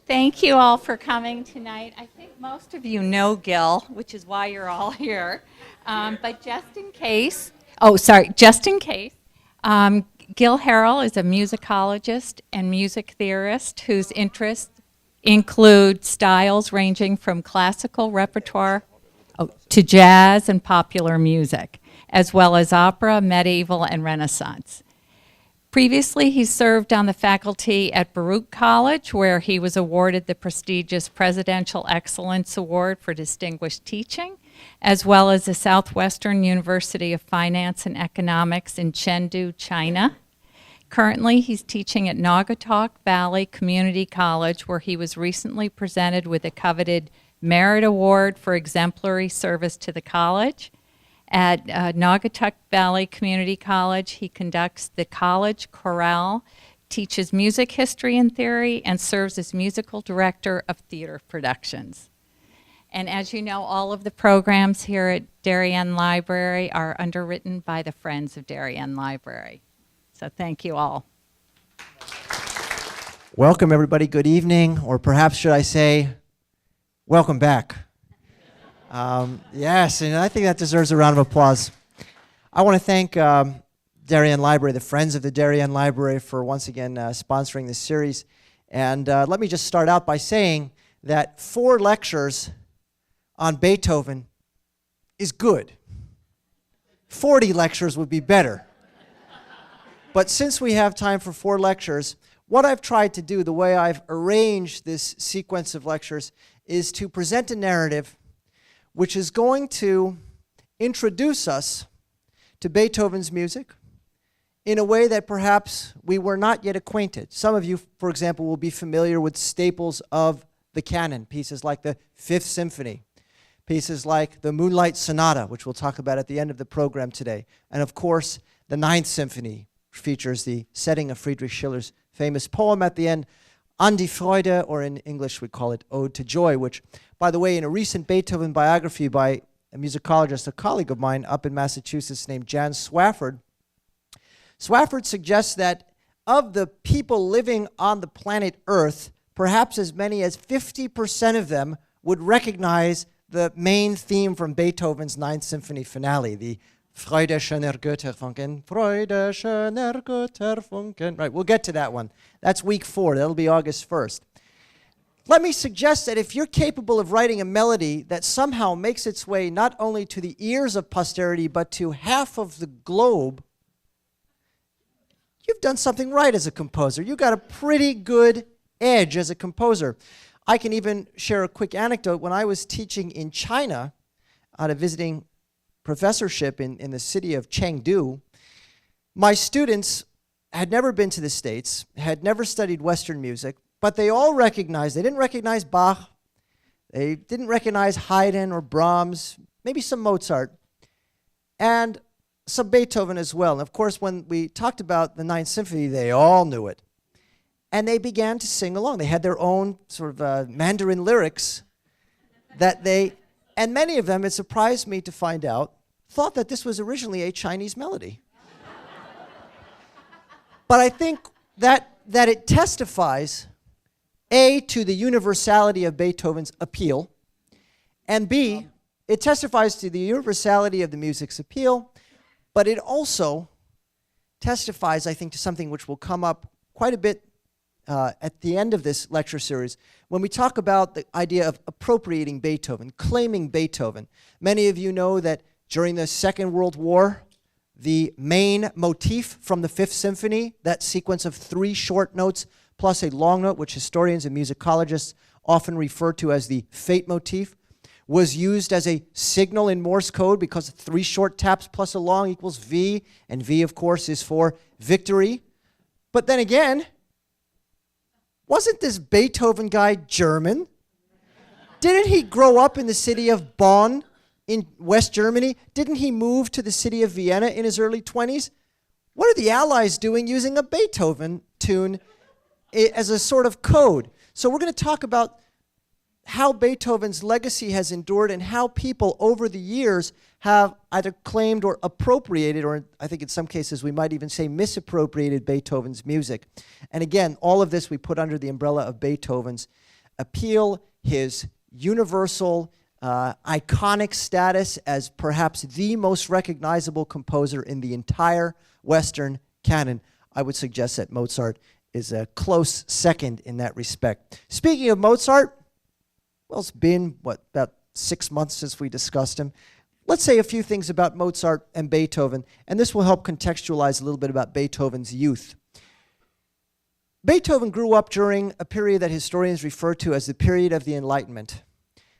Thank you all for coming tonight. I think most of you know Gil, which is why you're all here. But just in case, Gil Harel is a musicologist and music theorist whose interests include styles ranging from classical repertoire to jazz and popular music, as well as opera, medieval, and Renaissance. Previously, he served on the faculty at Baruch College, where he was awarded the prestigious Presidential Excellence Award for Distinguished Teaching, as well as the Southwestern University of Finance and Economics in Chengdu, China. Currently, he's teaching at Naugatuck Valley Community College, where he was recently presented with a coveted Merit Award for exemplary service to the college. At Naugatuck Valley Community College, he conducts the college chorale, teaches music history and theory, and serves as musical director of theater productions. And as you know, all of the programs here at Darien Library are underwritten by the Friends of Darien Library. So thank you all. Welcome, everybody. Good evening, or perhaps should I say, welcome back. Yes, and I think that deserves a round of applause. I want to thank Darien Library, the Friends of the Darien Library, for once again sponsoring this series. And let me just start out by saying that 4 lectures on Beethoven is good. 40 lectures would be better. But since we have time for 4 lectures, what I've tried to do, the way I've arranged this sequence of lectures, is to present a narrative which is going to introduce us to Beethoven's music in a way that perhaps we were not yet acquainted. Some of you, for example, will be familiar with staples of the canon, pieces like the Fifth Symphony, pieces like the Moonlight Sonata, which we'll talk about at the end of the program today, and of course, the Ninth Symphony, which features the setting of Friedrich Schiller's famous poem at the end, An die Freude, or in English we call it Ode to Joy, which, by the way, in a recent Beethoven biography by a musicologist, a colleague of mine up in Massachusetts named Jan Swafford, Swafford suggests that of the people living on the planet Earth, perhaps as many as 50% of them would recognize the main theme from Beethoven's Ninth Symphony finale, the Freude schöner Götterfunken, Freude schöner Götterfunken. Right, we'll get to that one. That's week 4. That'll be August 1st. Let me suggest that if you're capable of writing a melody that somehow makes its way not only to the ears of posterity, but to half of the globe, you've done something right as a composer. You've got a pretty good edge as a composer. I can even share a quick anecdote. When I was teaching in China at a visiting professorship in the city of Chengdu, my students had never been to the States, had never studied Western music, but they all recognized, they didn't recognize Bach, they didn't recognize Haydn or Brahms, maybe some Mozart, and some Beethoven as well. And of course, when we talked about the Ninth Symphony, they all knew it. And they began to sing along. They had their own sort of Mandarin lyrics that they, and many of them, it surprised me to find out, thought that this was originally a Chinese melody. But I think that it testifies, A, to the universality of Beethoven's appeal, and B, it testifies to the universality of the music's appeal, but it also testifies, I think, to something which will come up quite a bit at the end of this lecture series, when we talk about the idea of appropriating Beethoven, claiming Beethoven. Many of you know that during the Second World War, the main motif from the Fifth Symphony, that sequence of 3 short notes plus a long note, which historians and musicologists often refer to as the fate motif, was used as a signal in Morse code because 3 short taps plus a long equals V, and V, of course, is for victory. But then again, wasn't this Beethoven guy German? Didn't he grow up in the city of Bonn in West Germany? Didn't he move to the city of Vienna in his early 20s? What are the Allies doing using a Beethoven tune as a sort of code? So we're going to talk about how Beethoven's legacy has endured and how people over the years have either claimed or appropriated, or I think in some cases we might even say misappropriated Beethoven's music. And again, all of this we put under the umbrella of Beethoven's appeal, his universal, iconic status as perhaps the most recognizable composer in the entire Western canon. I would suggest that Mozart is a close second in that respect. Speaking of Mozart, well, it's been, about 6 months since we discussed him. Let's say a few things about Mozart and Beethoven, and this will help contextualize a little bit about Beethoven's youth. Beethoven grew up during a period that historians refer to as the period of the Enlightenment.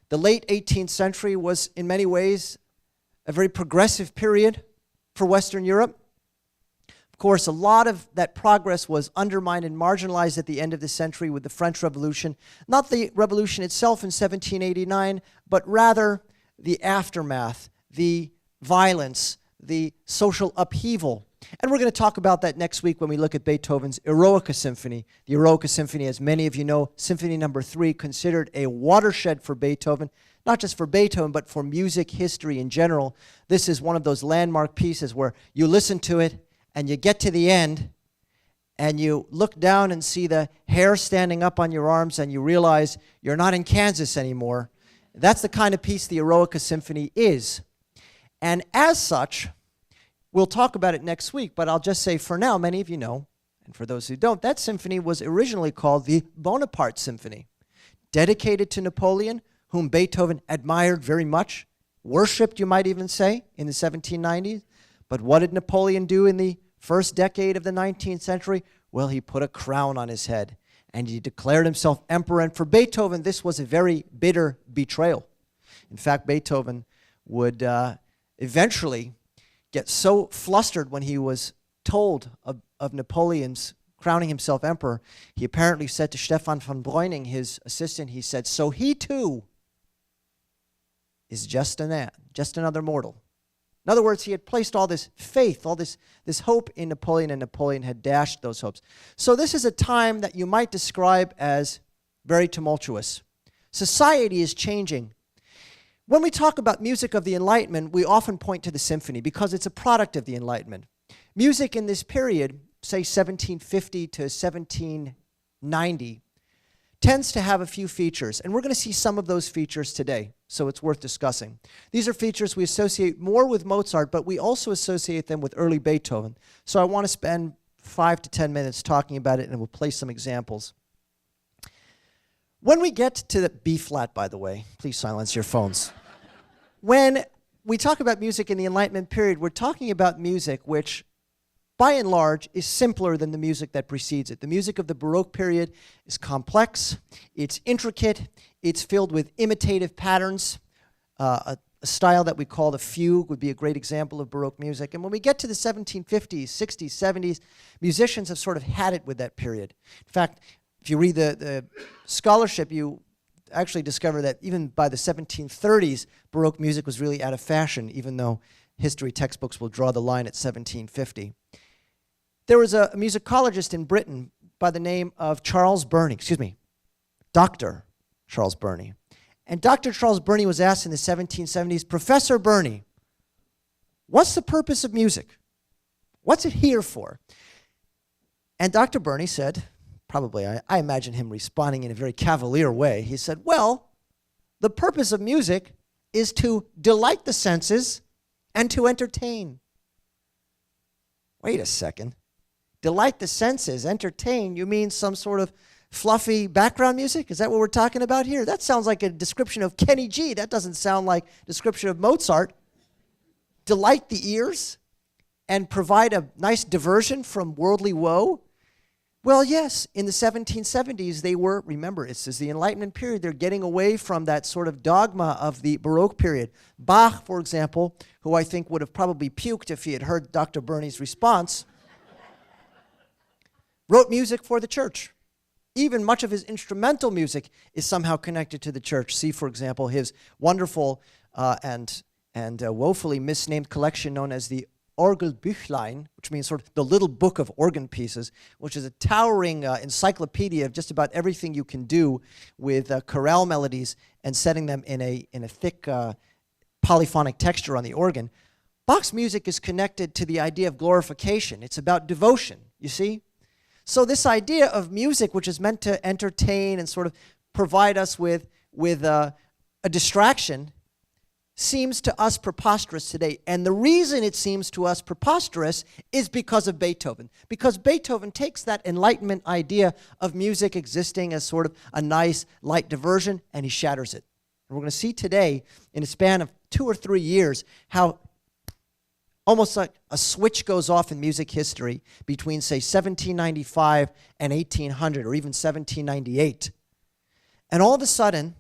The late 18th century was, in many ways, a very progressive period for Western Europe. Of course, a lot of that progress was undermined and marginalized at the end of the century with the French Revolution. Not the revolution itself in 1789, but rather the aftermath, the violence, the social upheaval. And we're going to talk about that next week when we look at Beethoven's Eroica Symphony. The Eroica Symphony, as many of you know, Symphony number 3, considered a watershed for Beethoven, not just for Beethoven, but for music history in general. This is one of those landmark pieces where you listen to it and you get to the end and you look down and see the hair standing up on your arms and you realize you're not in Kansas anymore. That's the kind of piece the Eroica Symphony is. And as such, we'll talk about it next week, but I'll just say for now, many of you know, and for those who don't, that symphony was originally called the Bonaparte Symphony, dedicated to Napoleon, whom Beethoven admired very much, worshipped, you might even say, in the 1790s. But what did Napoleon do in the first decade of the 19th century? Well, he put a crown on his head, and he declared himself emperor. And for Beethoven, this was a very bitter betrayal. In fact, Beethoven would eventually get so flustered when he was told of Napoleon's crowning himself emperor, he apparently said to Stefan von Breuning, his assistant, he said, "So he too is just another mortal." In other words, he had placed all this faith, all this hope in Napoleon, and Napoleon had dashed those hopes. So this is a time that you might describe as very tumultuous. Society is changing. When we talk about music of the Enlightenment, we often point to the symphony because it's a product of the Enlightenment. Music in this period, say 1750 to 1790, tends to have a few features, and we're going to see some of those features today, so it's worth discussing. These are features we associate more with Mozart, but we also associate them with early Beethoven. So I want to spend 5 to 10 minutes talking about it, and we'll play some examples. When we get to the B-flat, by the way, please silence your phones. When we talk about music in the Enlightenment period, we're talking about music which, by and large, is simpler than the music that precedes it. The music of the Baroque period is complex, it's intricate, it's filled with imitative patterns. A style that we call the fugue would be a great example of Baroque music. And when we get to the 1750s, 60s, 70s, musicians have sort of had it with that period. In fact, if you read the scholarship, you actually discover that even by the 1730s, Baroque music was really out of fashion, even though history textbooks will draw the line at 1750. There was a musicologist in Britain by the name of Dr. Charles Burney. And Dr. Charles Burney was asked in the 1770s, "Professor Burney, what's the purpose of music? What's it here for?" And Dr. Burney said, probably, I imagine him responding in a very cavalier way. He said, "Well, the purpose of music is to delight the senses and to entertain." Wait a second. Delight the senses, entertain, you mean some sort of fluffy background music? Is that what we're talking about here? That sounds like a description of Kenny G. That doesn't sound like a description of Mozart. Delight the ears and provide a nice diversion from worldly woe? Well, yes, in the 1770s, they were, remember, this is the Enlightenment period, they're getting away from that sort of dogma of the Baroque period. Bach, for example, who I think would have probably puked if he had heard Dr. Burney's response, wrote music for the church. Even much of his instrumental music is somehow connected to the church. See, for example, his wonderful and woefully misnamed collection known as the Orgelbüchlein, which means sort of the little book of organ pieces, which is a towering encyclopedia of just about everything you can do with chorale melodies and setting them in a thick polyphonic texture on the organ. Bach's music is connected to the idea of glorification. It's about devotion, you see? So this idea of music, which is meant to entertain and sort of provide us with a distraction seems to us preposterous today. And the reason it seems to us preposterous is because of Beethoven. Because Beethoven takes that Enlightenment idea of music existing as sort of a nice, light diversion, and he shatters it. And we're going to see today, in a span of 2 or 3 years, how almost like a switch goes off in music history between, say, 1795 and 1800, or even 1798. And all of a sudden,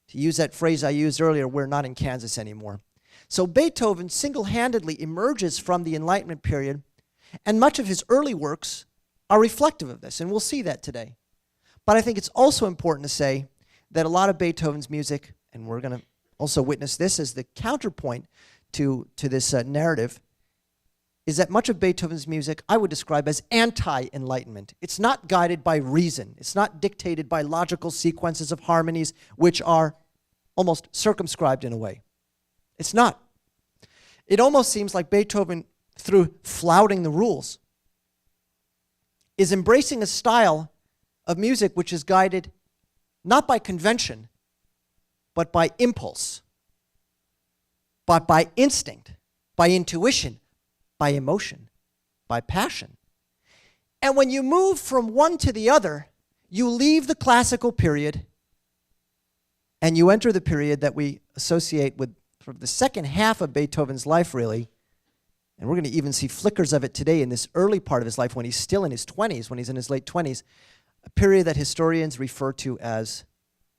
to use that phrase I used earlier, we're not in Kansas anymore. So Beethoven single-handedly emerges from the Enlightenment period, and much of his early works are reflective of this, and we'll see that today. But I think it's also important to say that a lot of Beethoven's music, and we're going to also witness this as the counterpoint to this narrative, is that much of Beethoven's music I would describe as anti-Enlightenment. It's not guided by reason. It's not dictated by logical sequences of harmonies which are almost circumscribed in a way. It's not. It almost seems like Beethoven, through flouting the rules, is embracing a style of music which is guided not by convention, but by impulse, but by instinct, by intuition, by emotion, by passion. And when you move from one to the other, you leave the classical period and you enter the period that we associate with sort of the second half of Beethoven's life, really. And we're going to even see flickers of it today in this early part of his life when he's still in his 20s, when he's in his late 20s, a period that historians refer to as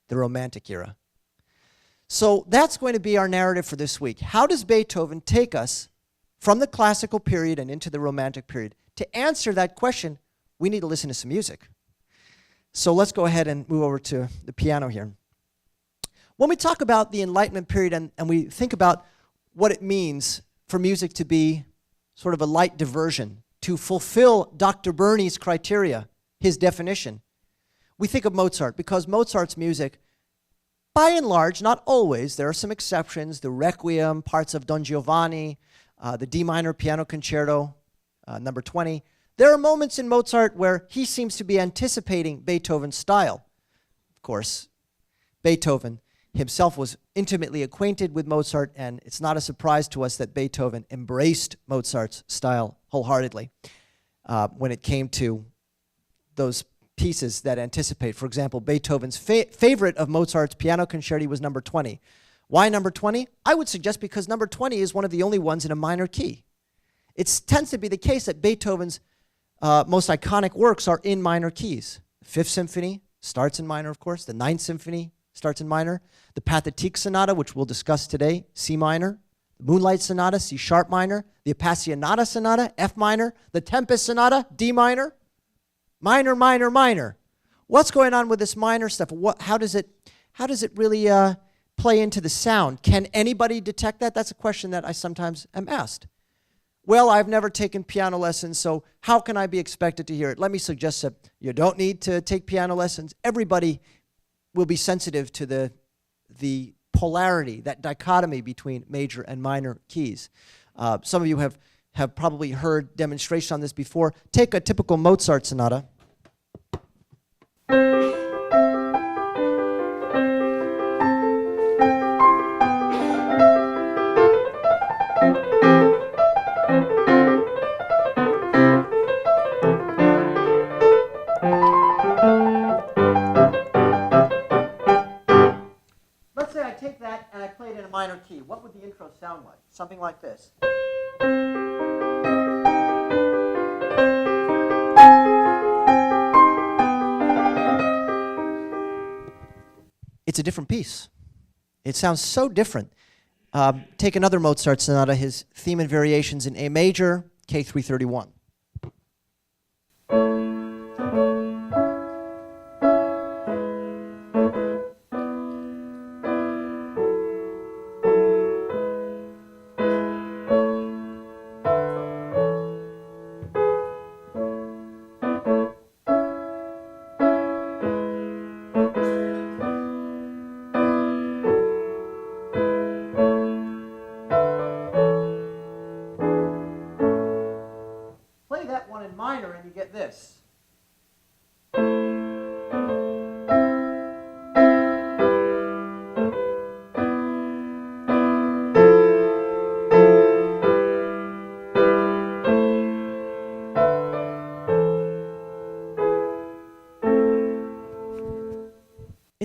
the Romantic era. So that's going to be our narrative for this week. How does Beethoven take us from the classical period and into the Romantic period? To answer that question, we need to listen to some music. So let's go ahead and move over to the piano here. When we talk about the Enlightenment period and we think about what it means for music to be sort of a light diversion, to fulfill Dr. Burney's criteria, his definition, we think of Mozart, because Mozart's music, by and large, not always, there are some exceptions, the Requiem, parts of Don Giovanni, the D minor piano concerto, number 20. There are moments in Mozart where he seems to be anticipating Beethoven's style. Of course, Beethoven himself was intimately acquainted with Mozart, and it's not a surprise to us that Beethoven embraced Mozart's style wholeheartedly when it came to those pieces that anticipate. For example, Beethoven's favorite of Mozart's piano concerti was number 20. Why number 20? I would suggest because number 20 is one of the only ones in a minor key. It tends to be the case that Beethoven's most iconic works are in minor keys. The Fifth Symphony starts in minor, of course. The Ninth Symphony starts in minor. The Pathétique Sonata, which we'll discuss today, C minor. The Moonlight Sonata, C sharp minor. The Appassionata Sonata, F minor. The Tempest Sonata, D minor. Minor, minor, minor. What's going on with this minor stuff? How does it really play into the sound? Can anybody detect that? That's a question that I sometimes am asked. Well, I've never taken piano lessons, so how can I be expected to hear it? Let me suggest that you don't need to take piano lessons. Everybody will be sensitive to the polarity, that dichotomy between major and minor keys. Some of you have probably heard demonstration on this before. Take a typical Mozart sonata. Let's say I take that and I play it in a minor key. What would the intro sound like? Something like this. It's a different piece. It sounds so different. Take another Mozart sonata, his theme and variations in A major, K331.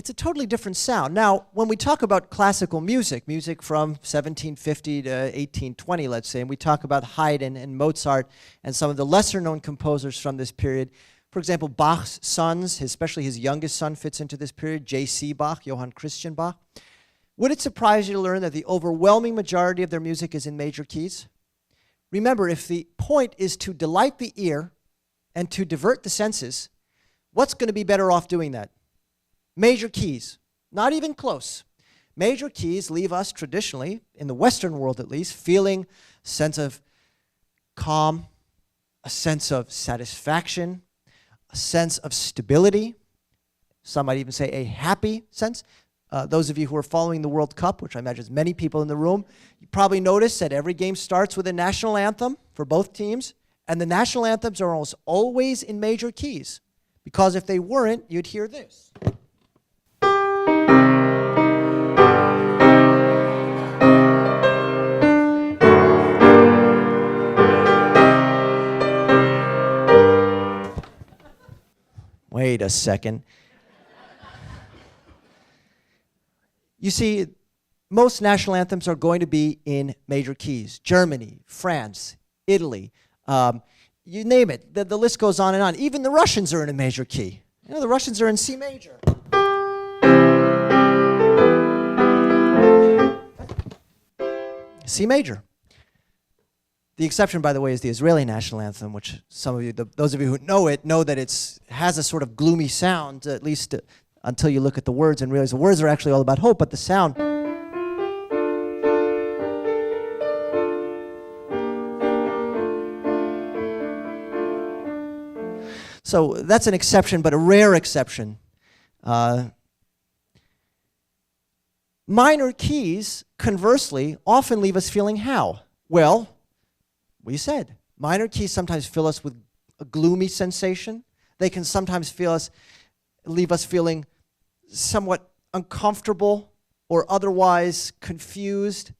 it's a totally different sound. Now, when we talk about classical music, music from 1750 to 1820, let's say, and we talk about Haydn and Mozart and some of the lesser-known composers from this period, for example, Bach's sons, especially his youngest son fits into this period, J.C. Bach, Johann Christian Bach. Would it surprise you to learn that the overwhelming majority of their music is in major keys? Remember, if the point is to delight the ear and to divert the senses, what's going to be better off doing that? Major keys, not even close. Major keys leave us traditionally, in the Western world at least, feeling a sense of calm, a sense of satisfaction, a sense of stability. Some might even say a happy sense. Those of you who are following the World Cup, which I imagine is many people in the room, you probably noticed that every game starts with a national anthem for both teams, and the national anthems are almost always in major keys, because if they weren't, you'd hear this. Wait a second. You see, most national anthems are going to be in major keys. Germany, France, Italy, you name it. The list goes on and on. Even the Russians are in a major key. You know, the Russians are in C major. C major. The exception, by the way, is the Israeli national anthem, which some of you, those of you who know it, know that it has a sort of gloomy sound, at least until you look at the words and realize the words are actually all about hope, but the sound. So that's an exception, but a rare exception. Minor keys, conversely, often leave us feeling how? Well, we said, minor keys sometimes fill us with a gloomy sensation. They can sometimes leave us feeling somewhat uncomfortable or otherwise confused.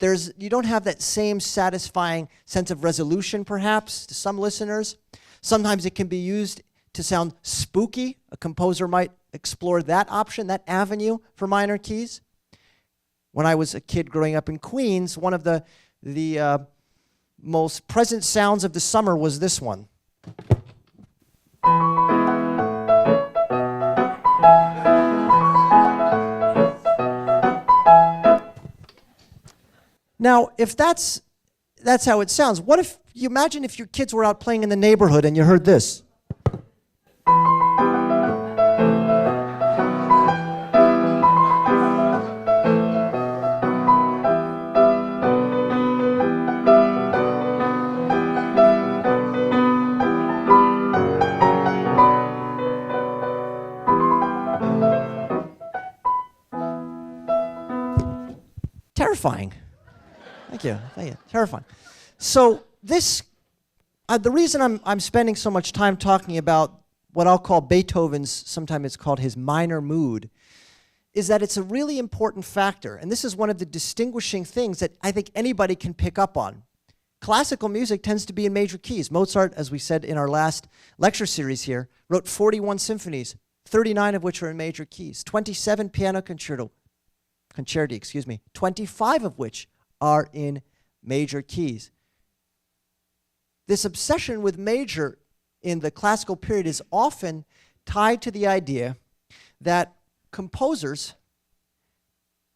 You don't have that same satisfying sense of resolution, perhaps, to some listeners. Sometimes it can be used to sound spooky. A composer might explore that option, that avenue for minor keys. When I was a kid growing up in Queens, one of the most present sounds of the summer was this one. Now, if that's how it sounds, what if you imagine if your kids were out playing in the neighborhood and you heard this? Terrifying. Thank you. Terrifying. So this, the reason I'm spending so much time talking about what I'll call Beethoven's, sometimes it's called his minor mood, is that it's a really important factor. And this is one of the distinguishing things that I think anybody can pick up on. Classical music tends to be in major keys. Mozart, as we said in our last lecture series here, wrote 41 symphonies, 39 of which are in major keys, 27 piano concerti, 25 of which are in major keys. This obsession with major in the classical period is often tied to the idea that composers,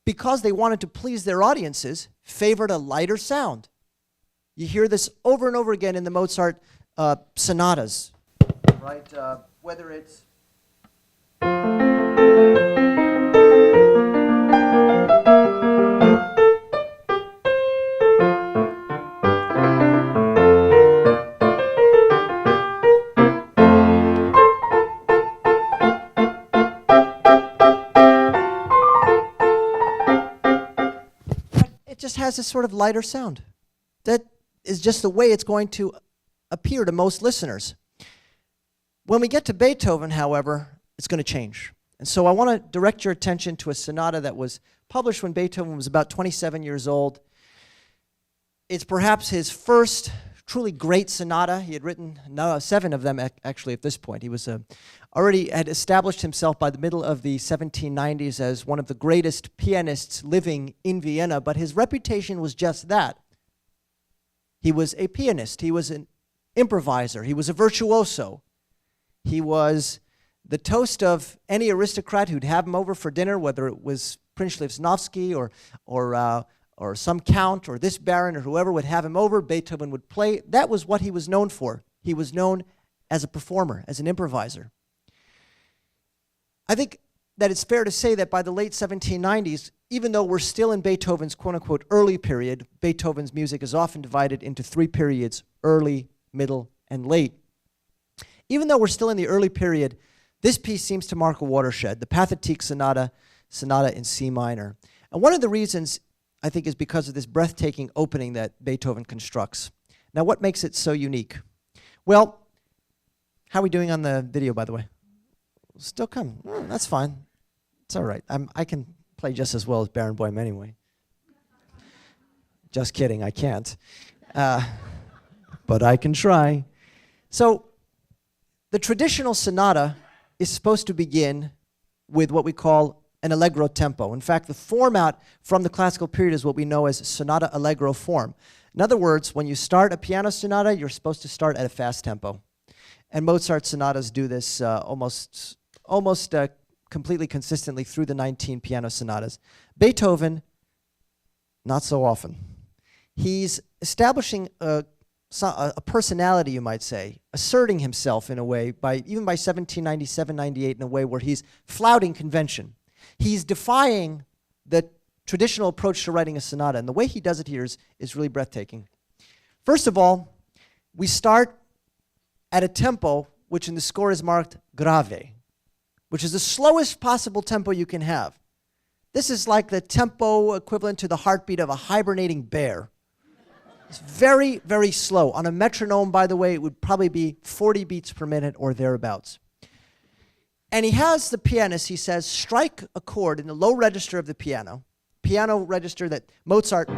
because they wanted to please their audiences, favored a lighter sound. You hear this over and over again in the Mozart sonatas, right? Whether it's just has this sort of lighter sound. That is just the way it's going to appear to most listeners. When we get to Beethoven, however, it's going to change. And so I want to direct your attention to a sonata that was published when Beethoven was about 27 years old. It's perhaps his first truly great sonata. He had written 7 of them actually at this point. He was already had established himself by the middle of the 1790s as one of the greatest pianists living in Vienna, but his reputation was just that. He was a pianist. He was an improviser. He was a virtuoso. He was the toast of any aristocrat who'd have him over for dinner, whether it was Prince Lichnowsky or some count or this baron or whoever would have him over. Beethoven would play. That was what he was known for. He was known as a performer, as an improviser. I think that it's fair to say that by the late 1790s, even though we're still in Beethoven's quote-unquote early period, Beethoven's music is often divided into 3 periods: early, middle, and late. Even though we're still in the early period, this piece seems to mark a watershed, the Pathétique Sonata in C minor. And one of the reasons, I think, is because of this breathtaking opening that Beethoven constructs. Now, what makes it so unique? Well, how are we doing on the video, by the way? Still coming. That's fine. It's all right. I can play just as well as Baron Boehm anyway. Just kidding, I can't. But I can try. So, the traditional sonata is supposed to begin with what we call an allegro tempo. In fact, the format from the classical period is what we know as sonata allegro form. In other words, when you start a piano sonata, you're supposed to start at a fast tempo. And Mozart sonatas do this almost completely consistently through the 19 piano sonatas. Beethoven, not so often. He's establishing a personality, you might say, asserting himself in a way, even by 1797, 98, in a way where he's flouting convention. He's defying the traditional approach to writing a sonata, and the way he does it here is really breathtaking. First of all, we start at a tempo which in the score is marked grave, which is the slowest possible tempo you can have. This is like the tempo equivalent to the heartbeat of a hibernating bear. It's very, very slow. On a metronome, by the way, it would probably be 40 beats per minute or thereabouts. And he has the pianist, he says, strike a chord in the low register of the piano register that Mozart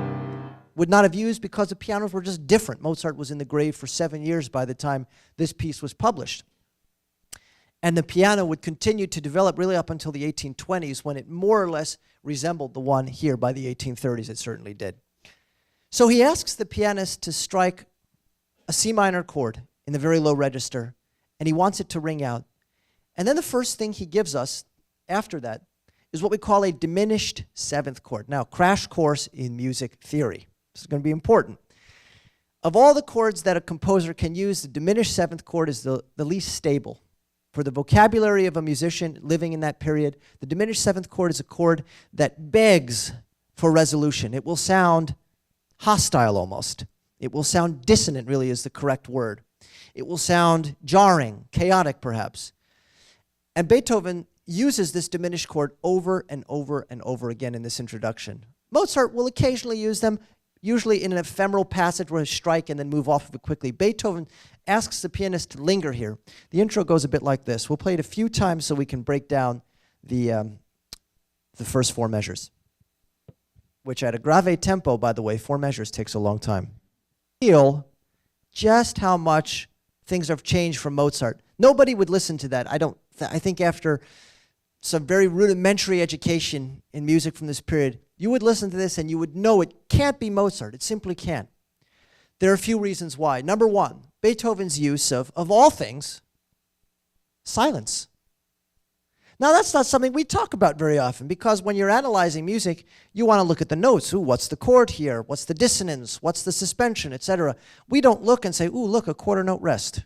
would not have used because the pianos were just different. Mozart was in the grave for 7 years by the time this piece was published. And the piano would continue to develop really up until the 1820s, when it more or less resembled the one here. By the 1830s, it certainly did. So he asks the pianist to strike a C minor chord in the very low register, and he wants it to ring out. And then the first thing he gives us after that is what we call a diminished 7th chord. Now, crash course in music theory. This is going to be important. Of all the chords that a composer can use, the diminished 7th chord is the least stable. For the vocabulary of a musician living in that period, the diminished 7th chord is a chord that begs for resolution. It will sound hostile almost. It will sound dissonant, really, is the correct word. It will sound jarring, chaotic perhaps. And Beethoven uses this diminished chord over and over and over again in this introduction. Mozart will occasionally use them, usually in an ephemeral passage where he'll strike and then move off of it quickly. Beethoven asks the pianist to linger here. The intro goes a bit like this. We'll play it a few times so we can break down the first 4 measures, which at a grave tempo, by the way, 4 measures takes a long time. Feel just how much things have changed from Mozart. Nobody would listen to that. I think after some very rudimentary education in music from this period, you would listen to this and you would know it can't be Mozart. It simply can't. There are a few reasons why. Number one, Beethoven's use of all things, silence. Now, that's not something we talk about very often, because when you're analyzing music, you want to look at the notes. Ooh, what's the chord here? What's the dissonance? What's the suspension, etc. We don't look and say, ooh, look, a quarter note rest.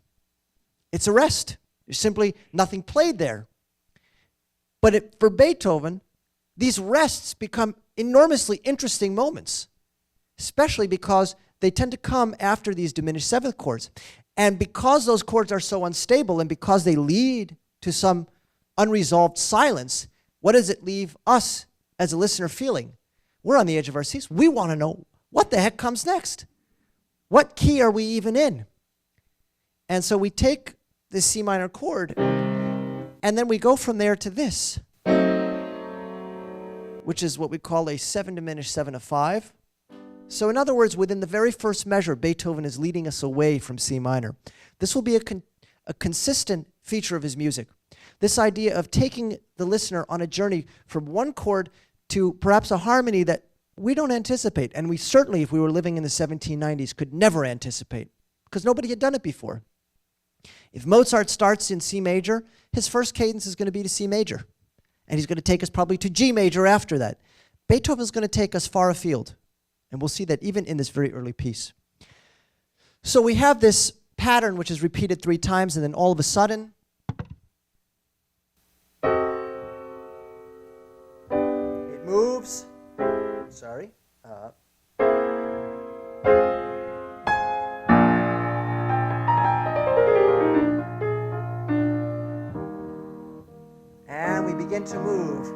It's a rest. There's simply nothing played there. But for Beethoven, these rests become enormously interesting moments, especially because they tend to come after these diminished 7th chords. And because those chords are so unstable and because they lead to some unresolved silence, what does it leave us as a listener feeling? We're on the edge of our seats. We want to know what the heck comes next. What key are we even in? And so we take this C minor chord and then we go from there to this, which is what we call a 7 diminished 7 of 5. So in other words, within the very first measure, Beethoven is leading us away from C minor. This will be a consistent feature of his music. This idea of taking the listener on a journey from one chord to perhaps a harmony that we don't anticipate, and we certainly, if we were living in the 1790s, could never anticipate, because nobody had done it before. If Mozart starts in C major, his first cadence is going to be to C major, and he's going to take us probably to G major after that. Beethoven is going to take us far afield, and we'll see that even in this very early piece. So we have this pattern which is repeated 3 times, and then all of a sudden, it moves. Sorry. And we begin to move.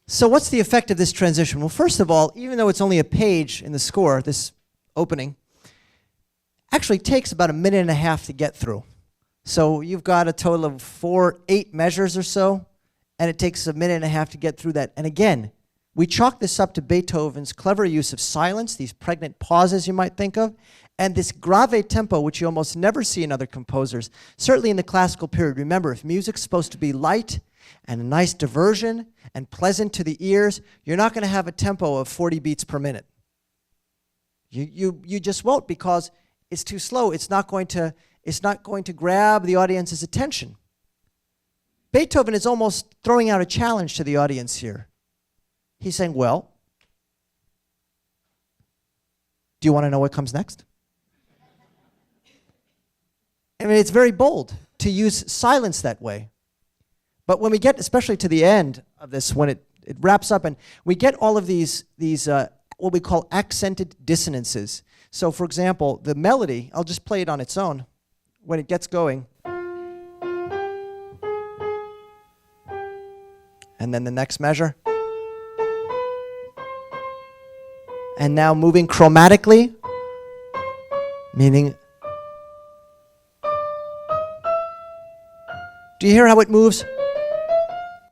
So what's the effect of this transition? Well, first of all, even though it's only a page in the score, this opening actually takes about 1.5 minutes to get through. So you've got a total of 8 measures or so, and it takes 1.5 minutes to get through that. And again, we chalk this up to Beethoven's clever use of silence, these pregnant pauses you might think of, and this grave tempo, which you almost never see in other composers, certainly in the classical period. Remember, if music's supposed to be light and a nice diversion and pleasant to the ears, you're not going to have a tempo of 40 beats per minute. You just won't, because it's too slow. It's not going to grab the audience's attention. Beethoven is almost throwing out a challenge to the audience here. He's saying, well, do you want to know what comes next? I mean, it's very bold to use silence that way. But when we get, especially to the end of this, when it wraps up, and we get all of these what we call accented dissonances. So, for example, the melody, I'll just play it on its own. When it gets going, and then the next measure, and now moving chromatically, meaning, do you hear how it moves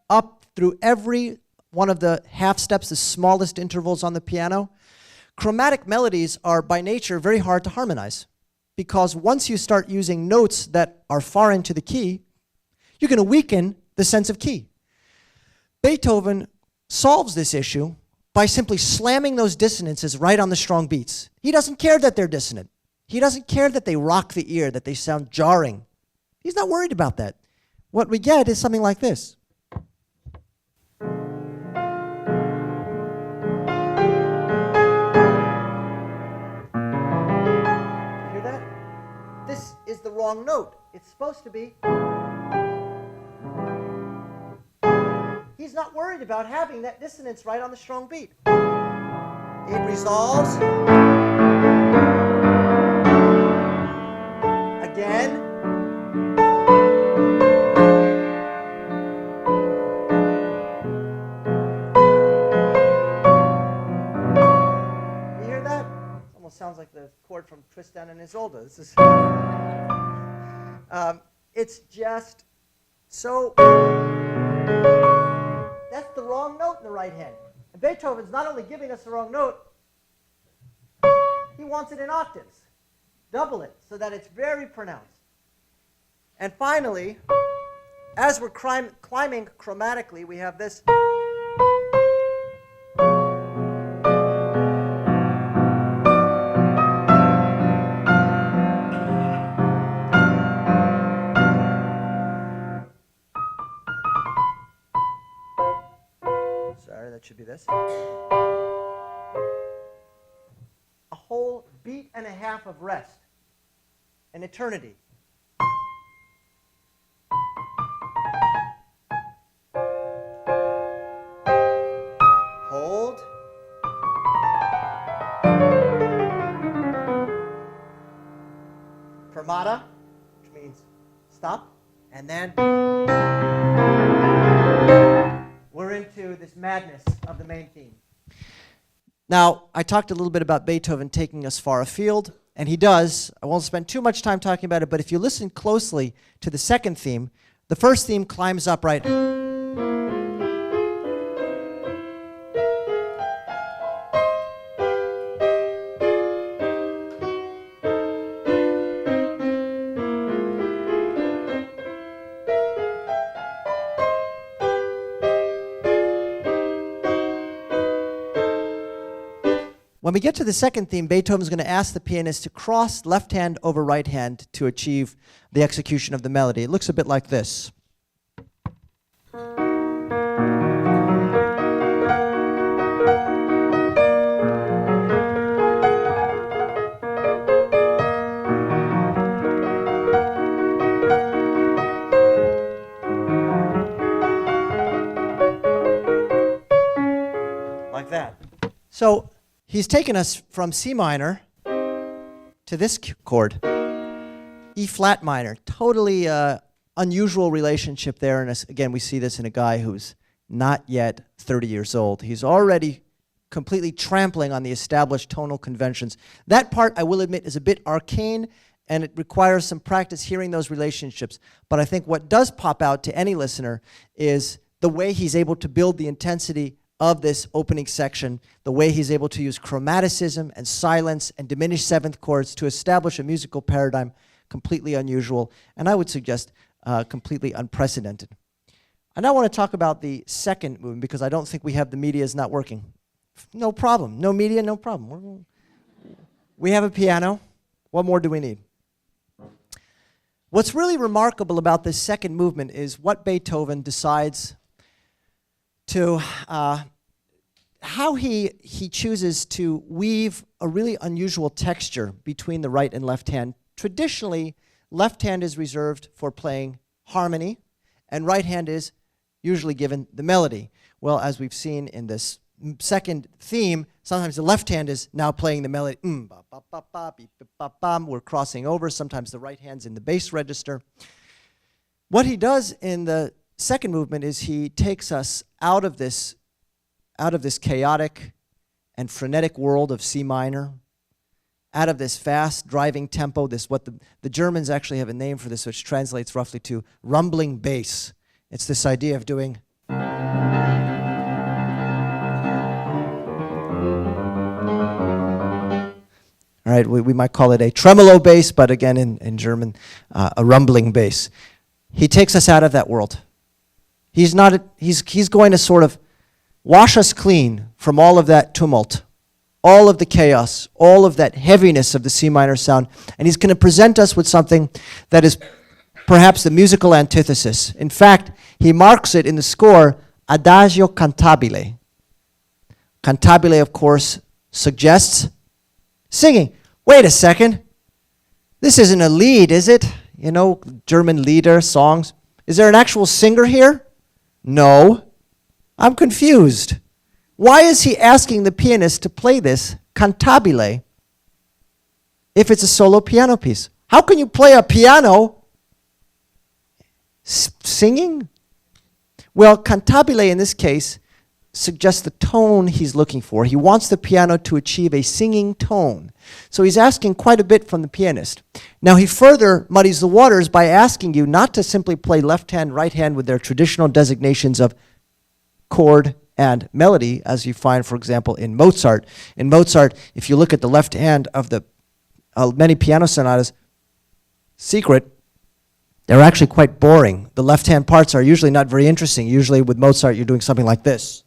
up through every one of the half steps, the smallest intervals on the piano? Chromatic melodies are by nature very hard to harmonize, because once you start using notes that are far into the key, you're going to weaken the sense of key. Beethoven solves this issue by simply slamming those dissonances right on the strong beats. He doesn't care that they're dissonant. He doesn't care that they rock the ear, that they sound jarring. He's not worried about that. What we get is something like this. Hear that? This is the wrong note. It's supposed to be. He's not worried about having that dissonance right on the strong beat. It resolves. Again. You hear that? It almost sounds like the chord from Tristan and Isolde. This is, it's just So that's the wrong note in the right hand. And Beethoven's not only giving us the wrong note, he wants it in octaves. Double it so that it's very pronounced. And finally, as we're climbing chromatically, we have this. Sorry, that should be this. A whole beat and a half of rest. An eternity. Hold. Fermata, which means stop. And then we're into this madness of the main theme. Now, I talked a little bit about Beethoven taking us far afield, and he does. I won't spend too much time talking about it, but if you listen closely to the second theme, the first theme climbs up right. When we get to the second theme, Beethoven's going to ask the pianist to cross left hand over right hand to achieve the execution of the melody. It looks a bit like this. Like that. So he's taken us from C minor to this chord, E flat minor. Totally unusual relationship there. And again, we see this in a guy who's not yet 30 years old. He's already completely trampling on the established tonal conventions. That part, I will admit, is a bit arcane, and it requires some practice hearing those relationships. But I think what does pop out to any listener is the way he's able to build the intensity of this opening section, the way he's able to use chromaticism and silence and diminished seventh chords to establish a musical paradigm completely unusual, and I would suggest completely unprecedented. I now want to talk about the second movement because I don't think we have the media is not working. No problem. No media, no problem. We have a piano. What more do we need? What's really remarkable about this second movement is what Beethoven decides to, how he chooses to weave a really unusual texture between the right and left hand. Traditionally, left hand is reserved for playing harmony, and right hand is usually given the melody. Well, as we've seen in this second theme, sometimes the left hand is now playing the melody. We're crossing over. Sometimes the right hand's in the bass register. What he does in the second movement is he takes us out of this chaotic and frenetic world of C minor, out of this fast driving tempo, this what the Germans actually have a name for this, which translates roughly to rumbling bass. It's this idea of doing all right, we might call it a tremolo bass, but again in German, a rumbling bass. He takes us out of that world. He's going to sort of wash us clean from all of that tumult, all of the chaos, all of that heaviness of the C minor sound, and he's going to present us with something that is perhaps the musical antithesis. In fact, he marks it in the score adagio cantabile. Cantabile, of course, suggests singing. Wait a second. This isn't a lead, is it? You know, German lieder, songs. Is there an actual singer here? No. I'm confused. Why is he asking the pianist to play this cantabile if it's a solo piano piece? How can you play a piano singing? Well, cantabile in this case suggests the tone he's looking for. He wants the piano to achieve a singing tone. So he's asking quite a bit from the pianist. Now he further muddies the waters by asking you not to simply play left hand, right hand with their traditional designations of chord and melody, as you find, for example, in Mozart. In Mozart, if you look at the left hand of the many piano sonatas, secret, they're actually quite boring. The left-hand parts are usually not very interesting. Usually with Mozart, you're doing something like this.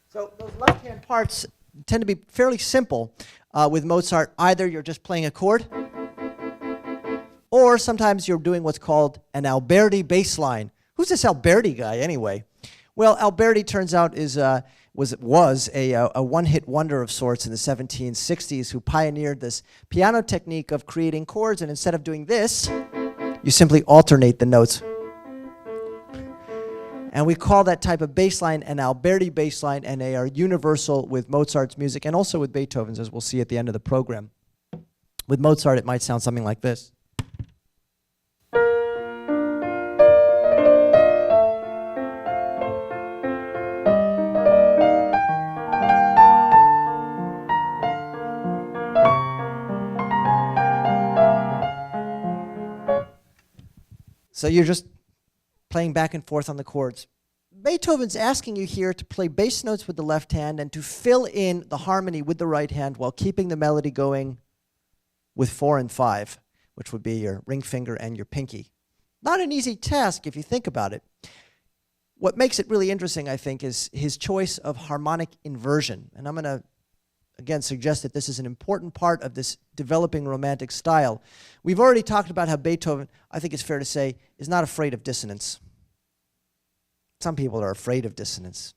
So those left-hand parts tend to be fairly simple. With Mozart, either you're just playing a chord, or sometimes you're doing what's called an Alberti bass line. Who's this Alberti guy anyway? Well, Alberti turns out was a one-hit wonder of sorts in the 1760s who pioneered this piano technique of creating chords, and instead of doing this, you simply alternate the notes. And we call that type of bass line an Alberti bass line, and they are universal with Mozart's music and also with Beethoven's, as we'll see at the end of the program. With Mozart, it might sound something like this. So you're just playing back and forth on the chords. Beethoven's asking you here to play bass notes with the left hand and to fill in the harmony with the right hand while keeping the melody going with 4 and 5, which would be your ring finger and your pinky. Not an easy task if you think about it. What makes it really interesting, I think, is his choice of harmonic inversion. And I'm going to, again, suggest that this is an important part of this developing Romantic style. We've already talked about how Beethoven, I think it's fair to say, is not afraid of dissonance. Some people are afraid of dissonance.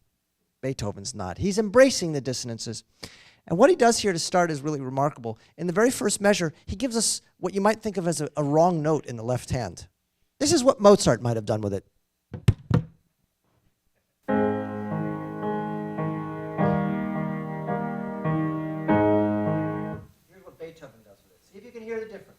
Beethoven's not. He's embracing the dissonances. And what he does here to start is really remarkable. In the very first measure, he gives us what you might think of as a wrong note in the left hand. This is what Mozart might have done with it. Here's what Beethoven does with it. See if you can hear the difference.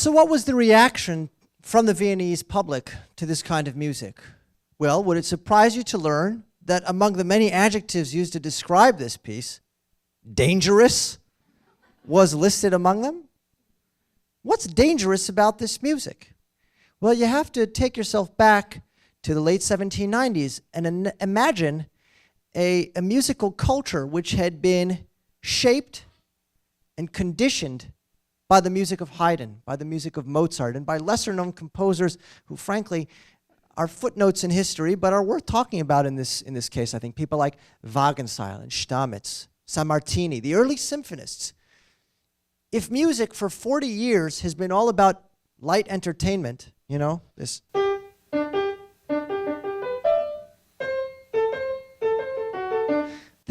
So what was the reaction from the Viennese public to this kind of music? Well, would it surprise you to learn that among the many adjectives used to describe this piece, dangerous was listed among them? What's dangerous about this music? Well, you have to take yourself back to the late 1790s and imagine a musical culture which had been shaped and conditioned by the music of Haydn, by the music of Mozart, and by lesser-known composers who, frankly, are footnotes in history, but are worth talking about in this case, I think. People like Wagenseil and Stamitz, Sammartini, the early symphonists. If music for 40 years has been all about light entertainment, you know, this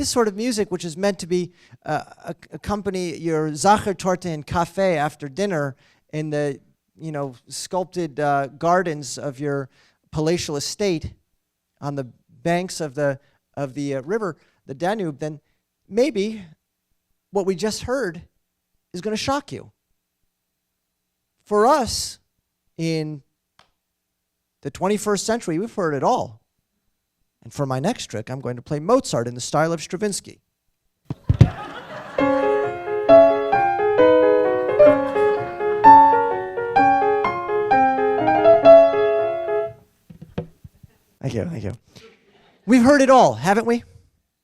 sort of music, which is meant to be accompany your Sachertorte and cafe after dinner in the, you know, sculpted gardens of your palatial estate on the banks of the river, the Danube, then maybe what we just heard is going to shock you. For us, in the 21st century, we've heard it all. And for my next trick, I'm going to play Mozart in the style of Stravinsky. Thank you. We've heard it all, haven't we?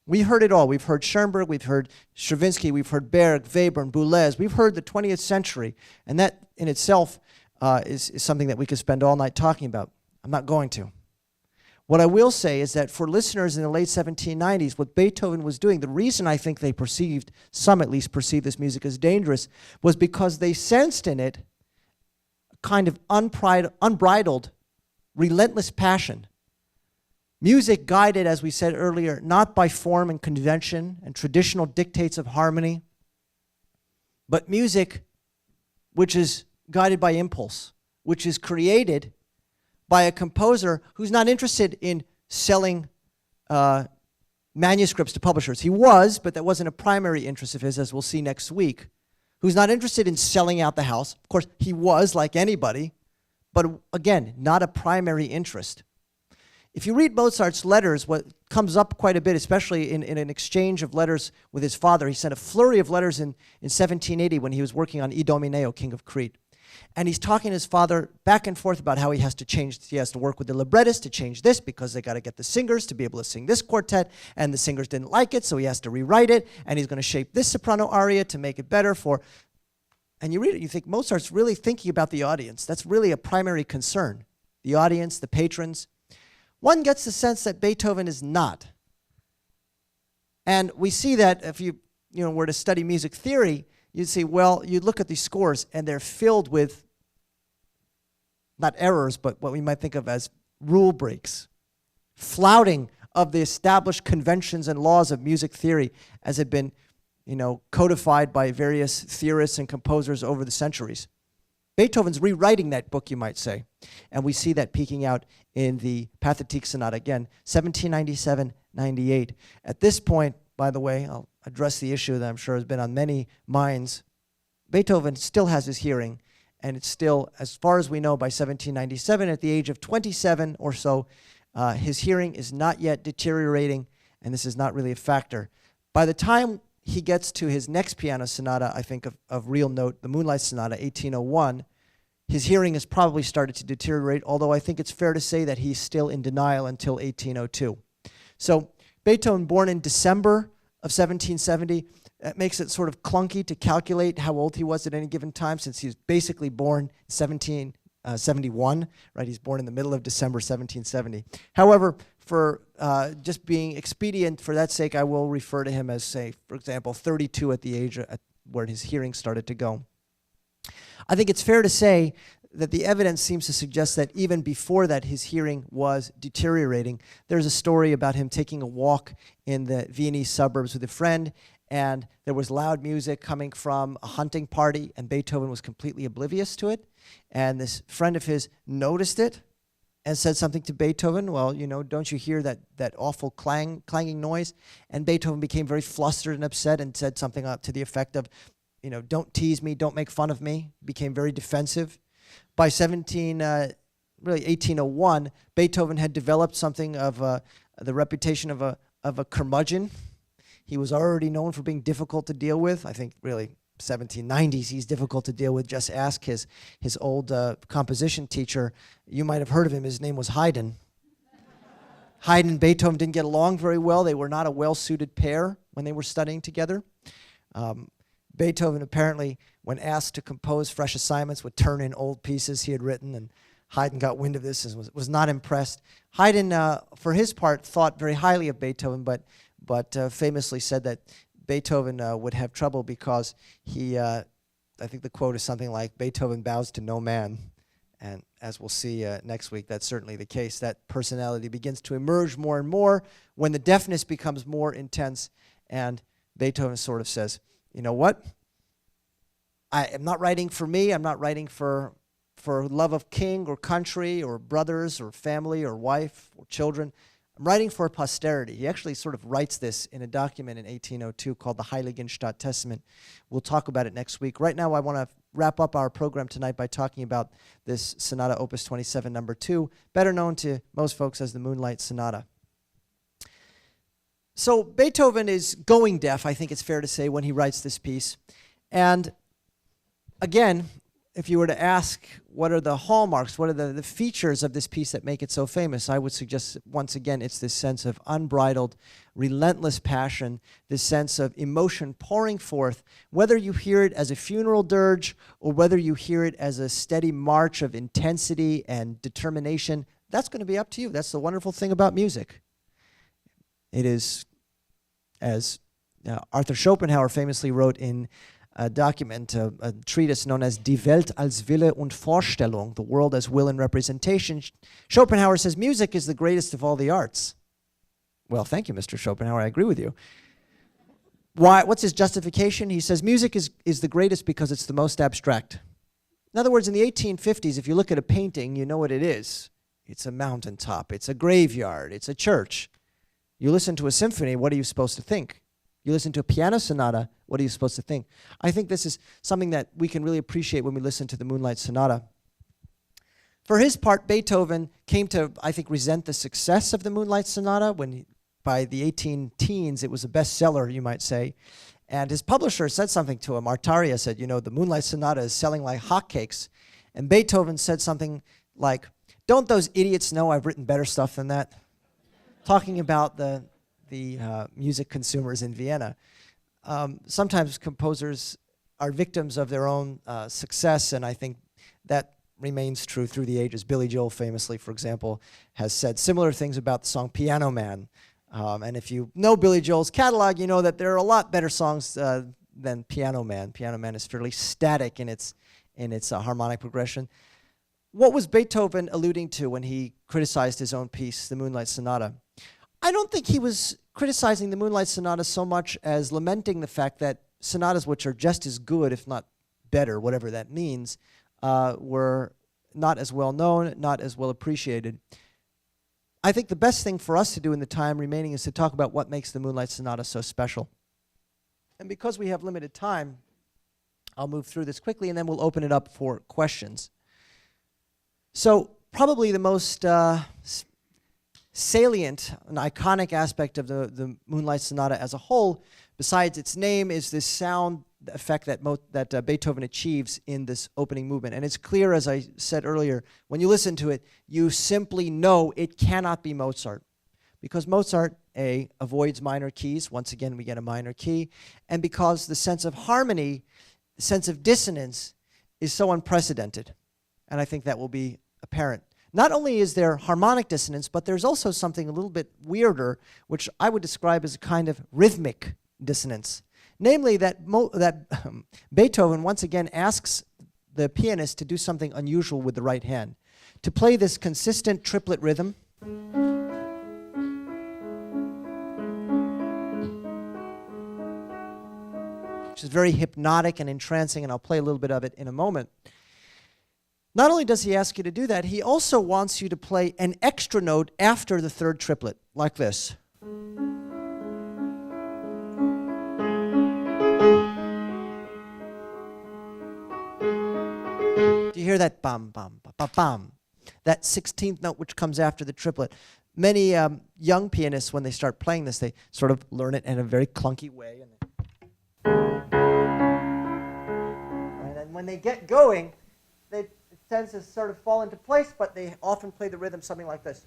We heard it all. We've heard Schoenberg, we've heard Stravinsky, we've heard Berg, Weber, and Boulez. We've heard the 20th century, and that in itself is something that we could spend all night talking about. I'm not going to. What I will say is that for listeners in the late 1790s, what Beethoven was doing, the reason I think they perceived, some at least perceived this music as dangerous, was because they sensed in it a kind of unbridled, relentless passion. Music guided, as we said earlier, not by form and convention and traditional dictates of harmony, but music which is guided by impulse, which is created by a composer who's not interested in selling manuscripts to publishers. He was, but that wasn't a primary interest of his, as we'll see next week. Who's not interested in selling out the house. Of course, he was, like anybody, but again, not a primary interest. If you read Mozart's letters, what comes up quite a bit, especially in an exchange of letters with his father, he sent a flurry of letters in 1780 when he was working on Idomeneo, King of Crete. And he's talking to his father back and forth about how he has to work with the librettist to change this because they got to get the singers to be able to sing this quartet, and the singers didn't like it, so he has to rewrite it, and he's going to shape this soprano aria to make it better for... And you read it, you think Mozart's really thinking about the audience. That's really a primary concern. The audience, the patrons. One gets the sense that Beethoven is not. And we see that if you were to study music theory, you'd see, well, you look at these scores and they're filled with, not errors, but what we might think of as rule breaks, flouting of the established conventions and laws of music theory as had been, codified by various theorists and composers over the centuries. Beethoven's rewriting that book, you might say. And we see that peeking out in the Pathétique Sonata, again, 1797-98. At this point, by the way, I'll address the issue that I'm sure has been on many minds. Beethoven still has his hearing, and it's still, as far as we know, by 1797, at the age of 27 or so, his hearing is not yet deteriorating, and this is not really a factor. By the time he gets to his next piano sonata, I think of real note, the Moonlight Sonata, 1801, his hearing has probably started to deteriorate, although I think it's fair to say that he's still in denial until 1802. So Beethoven, born in December of 1770, that makes it sort of clunky to calculate how old he was at any given time, since he was basically born in 1771, right? He's born in the middle of December 1770. However, for just being expedient for that sake, I will refer to him as, say, for example, 32 at the age where his hearing started to go. I think it's fair to say that the evidence seems to suggest that even before that, his hearing was deteriorating. There's a story about him taking a walk in the Viennese suburbs with a friend, and there was loud music coming from a hunting party, and Beethoven was completely oblivious to it. And this friend of his noticed it and said something to Beethoven, well, don't you hear that awful clanging noise? And Beethoven became very flustered and upset and said something to the effect of, don't tease me, don't make fun of me, became very defensive. By 1801, Beethoven had developed something of the reputation of a curmudgeon. He was already known for being difficult to deal with. I think really 1790s, he's difficult to deal with. Just ask his old composition teacher. You might have heard of him. His name was Haydn. Haydn and Beethoven didn't get along very well. They were not a well-suited pair when they were studying together. Beethoven apparently, when asked to compose fresh assignments, would turn in old pieces he had written, and Haydn got wind of this and was not impressed. Haydn, for his part, thought very highly of Beethoven, but famously said that Beethoven would have trouble because he, I think the quote is something like, Beethoven bows to no man. And as we'll see next week, that's certainly the case. That personality begins to emerge more and more when the deafness becomes more intense, and Beethoven sort of says, you know what? I am not writing for me. I'm not writing for love of king or country or brothers or family or wife or children. I'm writing for posterity. He actually sort of writes this in a document in 1802 called the Heiligenstadt Testament. We'll talk about it next week. Right now, I want to wrap up our program tonight by talking about this Sonata Opus 27, number 2, better known to most folks as the Moonlight Sonata. So Beethoven is going deaf, I think it's fair to say, when he writes this piece. And again, if you were to ask what are the hallmarks, what are the features of this piece that make it so famous, I would suggest once again it's this sense of unbridled, relentless passion, this sense of emotion pouring forth, whether you hear it as a funeral dirge or whether you hear it as a steady march of intensity and determination, that's going to be up to you. That's the wonderful thing about music. It is, as Arthur Schopenhauer famously wrote in a document, a treatise known as Die Welt als Wille und Vorstellung, the world as will and representation. Schopenhauer says music is the greatest of all the arts. Well, thank you, Mr. Schopenhauer, I agree with you. Why? What's his justification? He says music is the greatest because it's the most abstract. In other words, in the 1850s, if you look at a painting, you know what it is. It's a mountaintop, it's a graveyard, it's a church. You listen to a symphony, what are you supposed to think? You listen to a piano sonata, what are you supposed to think? I think this is something that we can really appreciate when we listen to the Moonlight Sonata. For his part, Beethoven came to, I think, resent the success of the Moonlight Sonata when, by the 18 teens, it was a bestseller, you might say. And his publisher said something to him. Artaria said, you know, the Moonlight Sonata is selling like hotcakes. And Beethoven said something like, don't those idiots know I've written better stuff than that? Talking about the music consumers in Vienna. Sometimes composers are victims of their own success, and I think that remains true through the ages. Billy Joel famously, for example, has said similar things about the song Piano Man. And if you know Billy Joel's catalog, you know that there are a lot better songs than Piano Man. Piano Man is fairly static in its harmonic progression. What was Beethoven alluding to when he criticized his own piece, the Moonlight Sonata? I don't think he was criticizing the Moonlight Sonata so much as lamenting the fact that sonatas which are just as good, if not better, whatever that means, were not as well known, not as well appreciated. I think the best thing for us to do in the time remaining is to talk about what makes the Moonlight Sonata so special. And because we have limited time, I'll move through this quickly and then we'll open it up for questions. So probably the most salient and iconic aspect of the Moonlight Sonata as a whole, besides its name, is this sound effect that Beethoven achieves in this opening movement. And it's clear, as I said earlier, when you listen to it, you simply know it cannot be Mozart. Because Mozart, avoids minor keys. Once again, we get a minor key. And because the sense of harmony, the sense of dissonance is so unprecedented. And I think that will be apparent. Not only is there harmonic dissonance, but there's also something a little bit weirder, which I would describe as a kind of rhythmic dissonance. Namely, that Beethoven once again asks the pianist to do something unusual with the right hand, to play this consistent triplet rhythm. Which is very hypnotic and entrancing, and I'll play a little bit of it in a moment. Not only does he ask you to do that, he also wants you to play an extra note after the third triplet, like this. hear that bum, bum, ba, ba, bum, that 16th note which comes after the triplet. Many young pianists, when they start playing this, they sort of learn it in a very clunky way. And then when they get going, it tends to sort of fall into place, but they often play the rhythm something like this.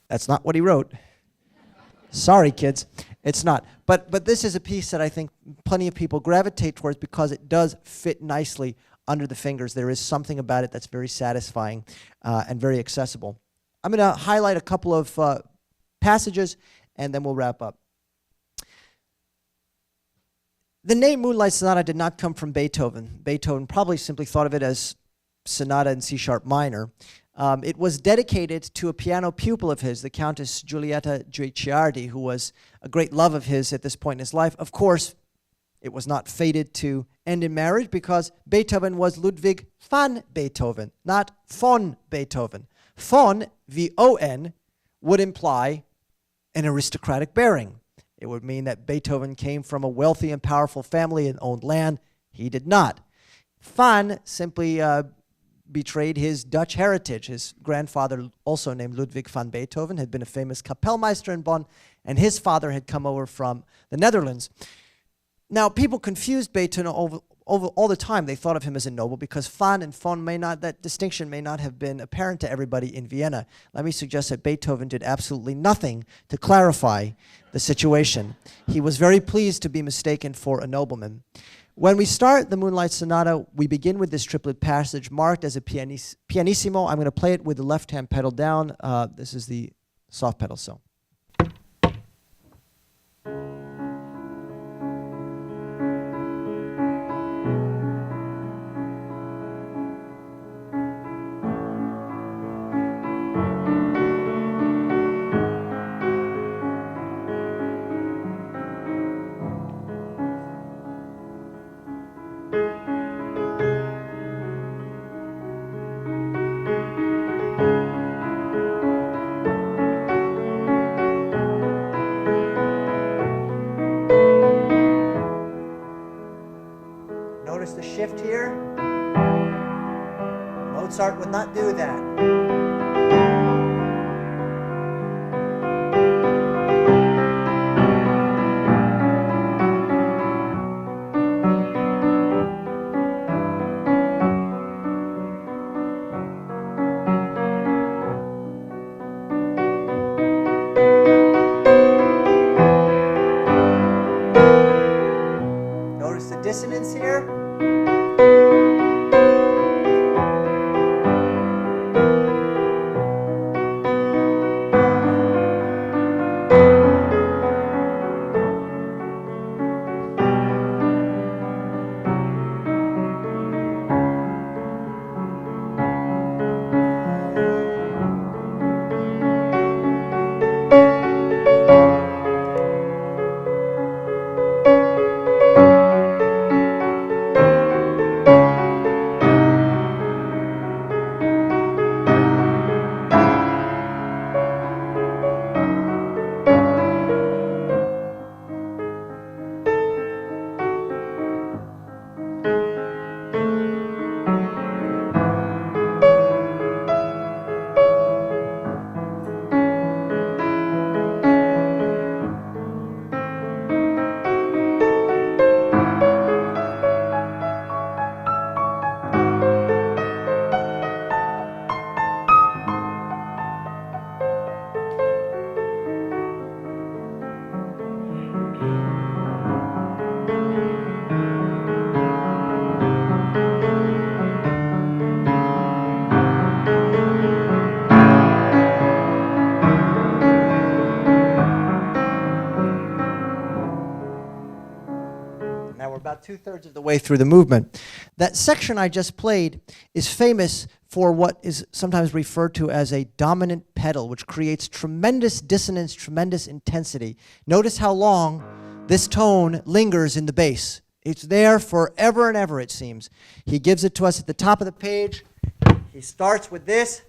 That's not what he wrote. Sorry, kids. It's not. But this is a piece that I think plenty of people gravitate towards because it does fit nicely under the fingers. There is something about it that's very satisfying and very accessible. I'm going to highlight a couple of passages, and then we'll wrap up. The name Moonlight Sonata did not come from Beethoven. Beethoven probably simply thought of it as sonata in C-sharp minor. It was dedicated to a piano pupil of his, the Countess Giulietta Guicciardi, who was a great love of his at this point in his life. Of course, it was not fated to end in marriage because Beethoven was Ludwig van Beethoven, not von Beethoven. Von, V-O-N, would imply an aristocratic bearing. It would mean that Beethoven came from a wealthy and powerful family and owned land. He did not. Van simply betrayed his Dutch heritage. His grandfather, also named Ludwig van Beethoven, had been a famous Kapellmeister in Bonn, and his father had come over from the Netherlands. Now, people confused Beethoven over all the time. They thought of him as a noble because van and von that distinction may not have been apparent to everybody in Vienna. Let me suggest that Beethoven did absolutely nothing to clarify the situation. He was very pleased to be mistaken for a nobleman. When we start the Moonlight Sonata, we begin with this triplet passage marked as a pianissimo. I'm going to play it with the left-hand pedal down. This is the soft pedal, so. Notice the shift here. Mozart would not do that. Notice the dissonance here. About 2/3 of the way through the movement. That section I just played is famous for what is sometimes referred to as a dominant pedal, which creates tremendous dissonance, tremendous intensity. Notice how long this tone lingers in the bass. It's there forever and ever, it seems. He gives it to us at the top of the page. He starts with this. 。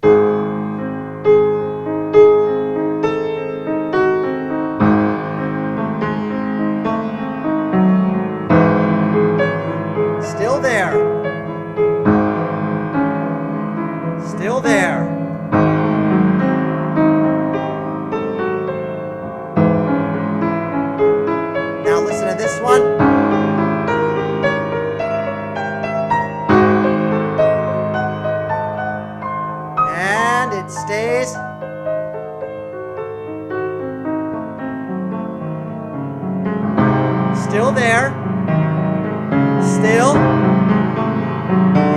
still.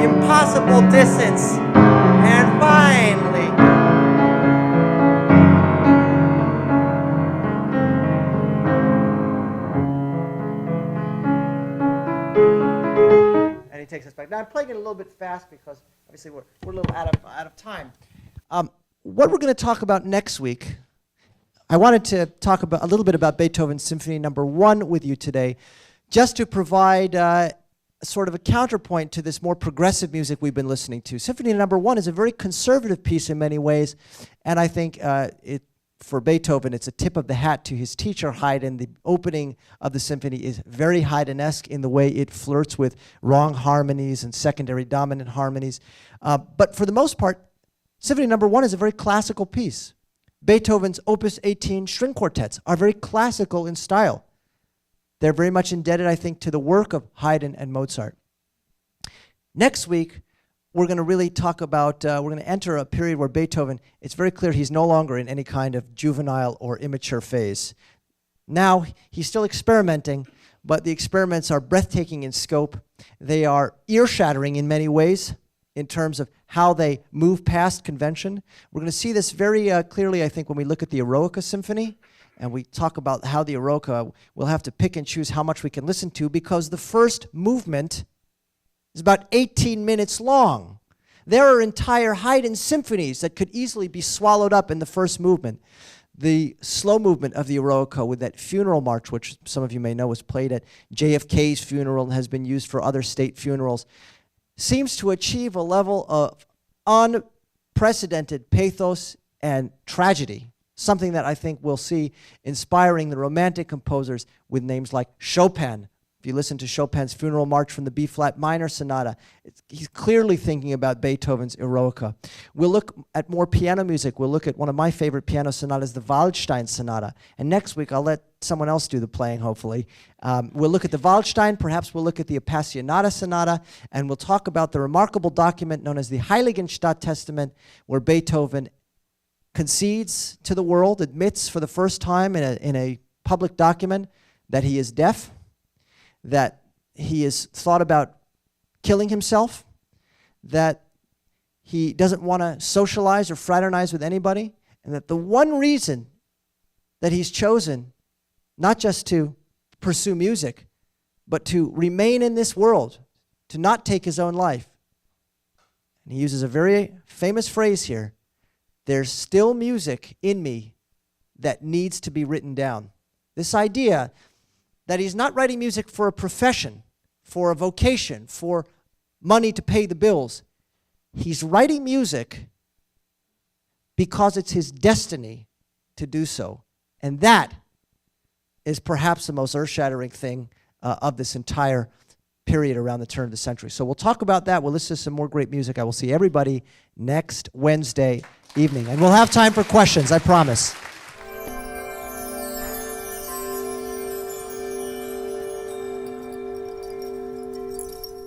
Impossible distance. And finally. And he takes us back. Now I'm playing it a little bit fast because obviously we're a little out of time. What we're going to talk about next week, I wanted to talk about a little bit about Beethoven's Symphony No. 1 with you today, just to provide sort of a counterpoint to this more progressive music we've been listening to. Symphony No. 1 is a very conservative piece in many ways, and I think for Beethoven, it's a tip of the hat to his teacher, Haydn. The opening of the symphony is very Haydnesque in the way it flirts with wrong harmonies and secondary dominant harmonies. But for the most part, Symphony No. 1 is a very classical piece. Beethoven's Opus 18 string quartets are very classical in style. They're very much indebted, I think, to the work of Haydn and Mozart. Next week, we're going to really talk about, we're going to enter a period where Beethoven, it's very clear he's no longer in any kind of juvenile or immature phase. Now, he's still experimenting, but the experiments are breathtaking in scope. They are ear-shattering in many ways in terms of how they move past convention. We're going to see this very clearly, I think, when we look at the Eroica Symphony, and we talk about how the Eroica, we'll have to pick and choose how much we can listen to, because the first movement is about 18 minutes long. There are entire Haydn symphonies that could easily be swallowed up in the first movement. The slow movement of the Eroica with that funeral march, which some of you may know was played at JFK's funeral and has been used for other state funerals, seems to achieve a level of unprecedented pathos and tragedy, something that I think we'll see inspiring the Romantic composers with names like Chopin. If you listen to Chopin's Funeral March from the B-flat minor sonata, he's clearly thinking about Beethoven's Eroica. We'll look at more piano music. We'll look at one of my favorite piano sonatas, the Waldstein Sonata. And next week, I'll let someone else do the playing, hopefully. We'll look at the Waldstein. Perhaps we'll look at the Appassionata Sonata. And we'll talk about the remarkable document known as the Heiligenstadt Testament, where Beethoven concedes to the world, admits for the first time in a public document that he is deaf, that he has thought about killing himself, that he doesn't want to socialize or fraternize with anybody, and that the one reason that he's chosen not just to pursue music, but to remain in this world, to not take his own life. And he uses a very famous phrase here: there's still music in me that needs to be written down. This idea that he's not writing music for a profession, for a vocation, for money to pay the bills. He's writing music because it's his destiny to do so. And that is perhaps the most earth-shattering thing of this entire period around the turn of the century. So we'll talk about that. We'll listen to some more great music. I will see everybody next Wednesday evening. And we'll have time for questions, I promise.